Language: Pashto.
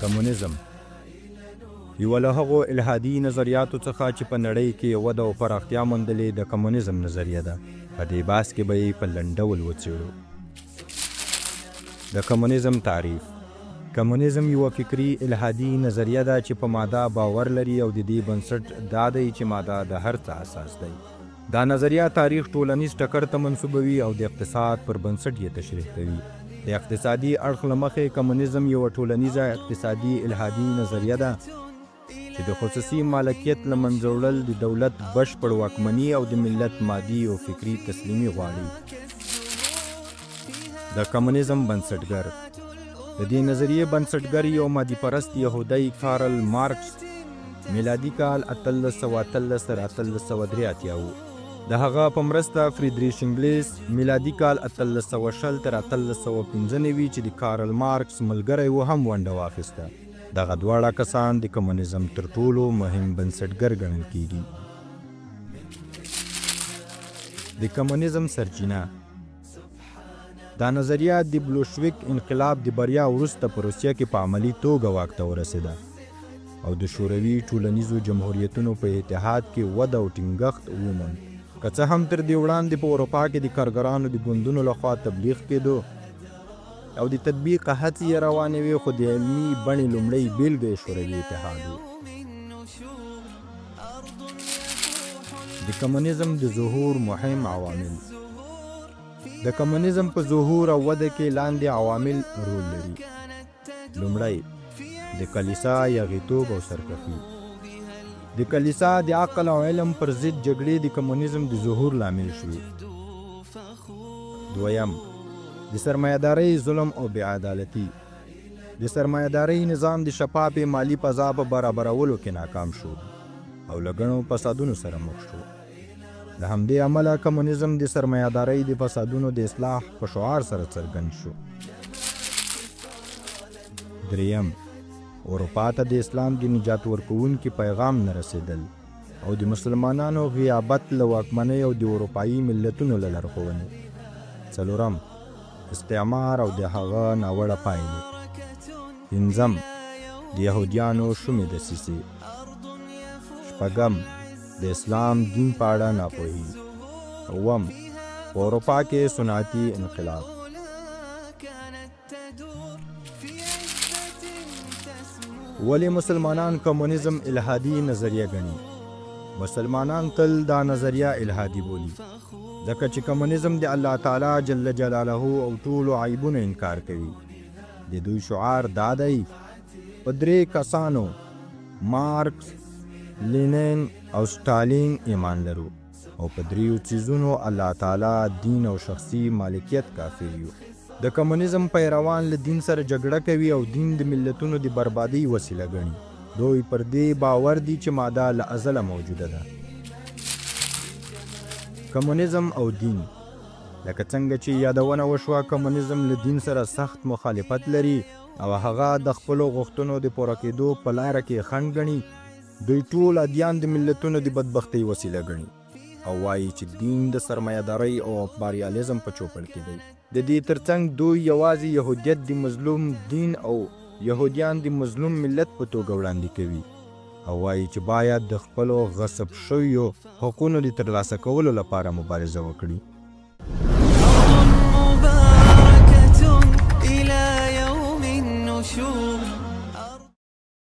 کمونیزم یو له هغو الحادي نظریاتو څخه چې په نړۍ کې وده او پراختیا موندلې د کمونیزم نظریه ده. په دې بحث کې به یې په لنډ ډول وڅېړو. د کمونیزم تعریف: کمونیزم یوه فکري الحادي نظریه ده چې په ماده باور لري او د دې بنسټ دا دی چې ماده د هر څه اساس دی. دا نظریه تاریخ ټولنیز ټکر ته منسوبوي او د اقتصاد پر بنسټ یې تشریح کوي. د اقتصادي اړخ له مخې کمونیزم یوه ټولنیزه اقتصادي الحادي نظریه ده چې د خصوصي مالکیت له منځه وړل، د دولت بشپړ واکمني او د ملت مادي او فکري تسلیمي غواړي. د کمونیزم بنسټګر: د دې نظریې بنسټګر یو مادي پرست یهودی کارل مارکس میلادي کال 1813 تر 1883 و. د هغه په مرسته فریدریش انګلیس میلادي کال 1820 تر 1895 چې د کارل مارکس ملګری و هم ونډه واخیسته. دغه دواړه کسان د کمونیزم تر ټولو مهم بنسټګر ګڼل کیږي. د کمونیزم سرچینه: دا نظریه د بلشویک انقلاب د بریا وروسته په روسیه کې په عملي توګه واک ته ورسېده او د شوروي ټولنیزو جمهوریتونو په اتحاد کې وده او ټینګښت وموند. که څه هم تر دې وړاندې په اروپا کې د کارګرانو د ګوندونو لخوا تبلیغ کېدو او د تطبیق هڅې یې روانې وې، خو د علمي بڼې لومړی بېلګه یې شوروي اتحاد و. د کمونیزم د ظهور مهم عوامل: د کمونیزم په ظهور او وده کې لاندې عوامل رول لري. لومړی، د کلیسا یاغیتوب او سرکښي. د کلیسا د عقل او علم پر ضد جګړې د کمونیزم د ظهور لامل شوې. دویم، د سرمایه‌دارۍ ظلم او بېعدالتي. د سرمایه‌دارۍ نظام د شفافې مالي فضا په برابرولو کې ناکام شو او له ګڼو فسادونو سره مخ شو. د همدې امله کمونیزم د سرمایه‌دارۍ د فسادونو د اصلاح په شعار سره څرګند شو. دریم، اروپا ته د اسلام د نجات ورکوونکي پیغام نه رسېدل او د مسلمانانو غیابت له واکمنۍ او د اروپایي ملتونو له لارښوونې. څلورم، استعمار او د هغه ناوړه پایلې. پنځم، د یهودیانو شومې دسیسې. شپږم، د اسلام دین په اړه ناپوهي. اووم، په اروپا کې صنعتي انقلاب. ولې مسلمانان کمونیزم الحادي نظریه ګڼي؟ مسلمانان تل دا نظریه الحادي بولي ځکه چې کمونیزم د الله تعالی جل جلاله او ټولو عیبونو انکار کوي. د دوی شعار دا دی: په درې کسانو مارکس، لینین او سټالین ایمان لرو او په دریو څیزونو الله تعالی، دین او شخصي مالکیت کافر یو. د کمونیزم پیروان له دین سره جګړه کوي او دین د ملتونو د بربادۍ وسیله ګڼي. دوی پر دې باور دي چې ماده له ازله موجوده ده. کمونیزم او دین: لکه څنګه چې یادونه وشوه، کمونیزم له دین سره سخت مخالفت لري او هغه د خپلو غوښتنو د پوره کېدو په لاره کې خنډ ګڼي. دوی ټول ادیان د ملتونو د بدبختۍ وسیله ګڼي او وایي چې دین د سرمایه‌دارۍ او امپریالیزم په چوپړ کې دی. د دې ترڅنګ دوی یوازې یهودیت د مظلوم دین او یهودیان د مظلوم ملت په توګه وړاندې کوي او وایي چې باید د خپلو غصب شویو حقونو د ترلاسه کولو لپاره مبارزه وکړي. مباركة إلى يوم النشور